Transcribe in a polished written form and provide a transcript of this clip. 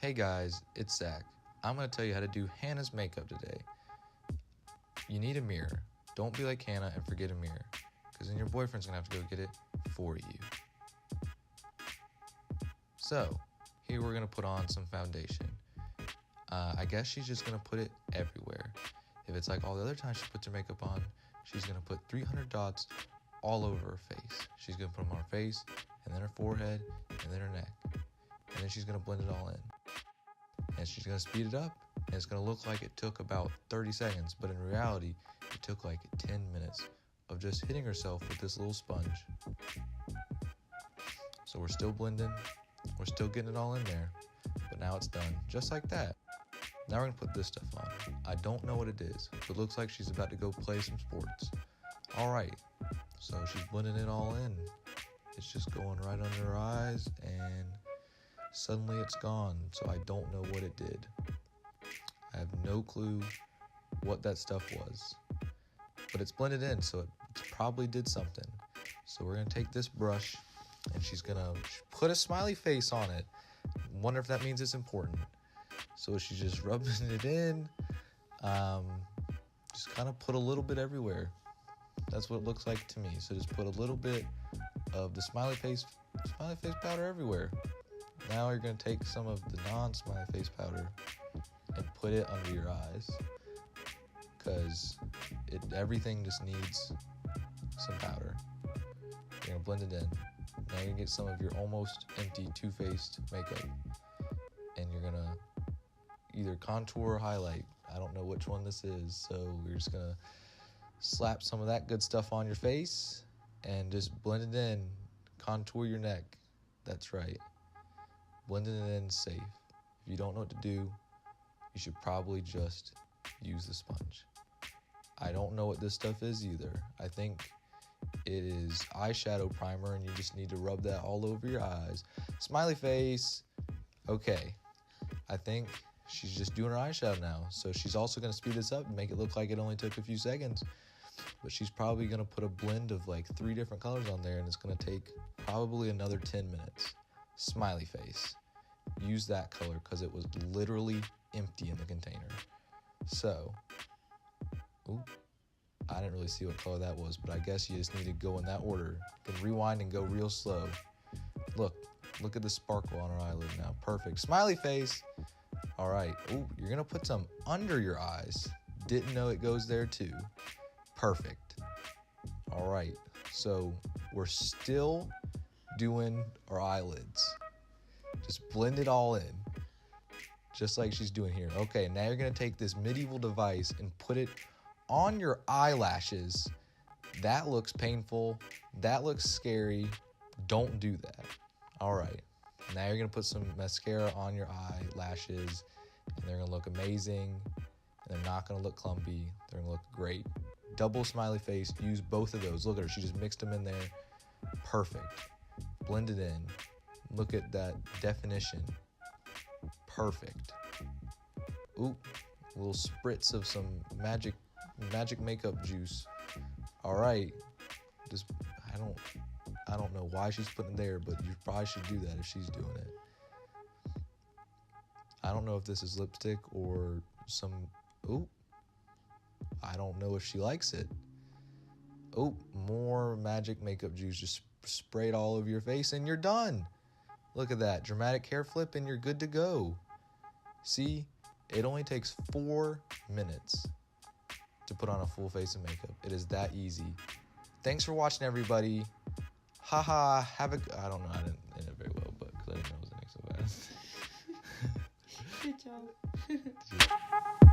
Hey guys, it's Zach. I'm going to tell you how to do Hannah's makeup today. You need a mirror. Don't be like Hannah and forget a mirror, because then your boyfriend's going to have to go get it for you. So, here we're going to put on some foundation. I guess she's just going to put it everywhere. If it's like all the other times she puts her makeup on, she's going to put 300 dots all over her face. She's going to put them on her face, and then her forehead, and then her neck. And then she's going to blend it all in. And she's going to speed it up, and it's going to look like it took about 30 seconds, but in reality, it took like 10 minutes of just hitting herself with this little sponge. So we're still blending, we're still getting it all in there, but now it's done, just like that. Now we're going to put this stuff on. I don't know what it is, but it looks like she's about to go play some sports. Alright, so she's blending it all in. It's just going right under her eyes, and suddenly it's gone, so I don't know what it did. I have no clue what that stuff was. But it's blended in, so it probably did something. So we're going to take this brush, and she's going to put a smiley face on it. Wonder if that means it's important. So she's just rubbing it in. Just kind of put a little bit everywhere. That's what it looks like to me. So just put a little bit of the smiley face powder everywhere. Now you're going to take some of the non-smiley face powder and put it under your eyes, because everything just needs some powder. You're going to blend it in. Now you're going to get some of your almost empty Too Faced makeup, and you're going to either contour or highlight. I don't know which one this is, so we're just going to slap some of that good stuff on your face and just blend it in. Contour your neck. That's right. Blending it in safe. If you don't know what to do, you should probably just use the sponge. I don't know what this stuff is either. I think it is eyeshadow primer, and you just need to rub that all over your eyes. Smiley face. Okay. I think she's just doing her eyeshadow now. So she's also going to speed this up and make it look like it only took a few seconds. But she's probably going to put a blend of like 3 different colors on there, and it's going to take probably another 10 minutes. Smiley face. Use that color because it was literally empty in the container. So, I didn't really see what color that was, but I guess you just need to go in that order. You can rewind and go real slow. Look at the sparkle on her eyelid now. Perfect. Smiley face. All right. You're going to put some under your eyes. Didn't know it goes there too. Perfect. All right. So we're still doing our eyelids. Just blend it all in, just like she's doing here. Okay, now you're going to take this medieval device and put it on your eyelashes. That looks painful. That looks scary. Don't do that. All right, now you're going to put some mascara on your eyelashes, and they're going to look amazing, and they're not going to look clumpy. They're going to look great. Double smiley face. Use both of those. Look at her. She just mixed them in there. Perfect. Blend it in. Look at that definition. Perfect. Little spritz of some magic makeup juice. All right. I don't know why she's putting it there, but you probably should do that if she's doing it. I don't know if this is lipstick or some. I don't know if she likes it. More magic makeup juice. Just spray it all over your face, and you're done. Look at that. Dramatic hair flip, and you're good to go. See? It only takes 4 minutes to put on a full face of makeup. It is that easy. Thanks for watching, everybody. Haha. I don't know. I didn't end it very well, but because I didn't know it was ending so fast. Good job.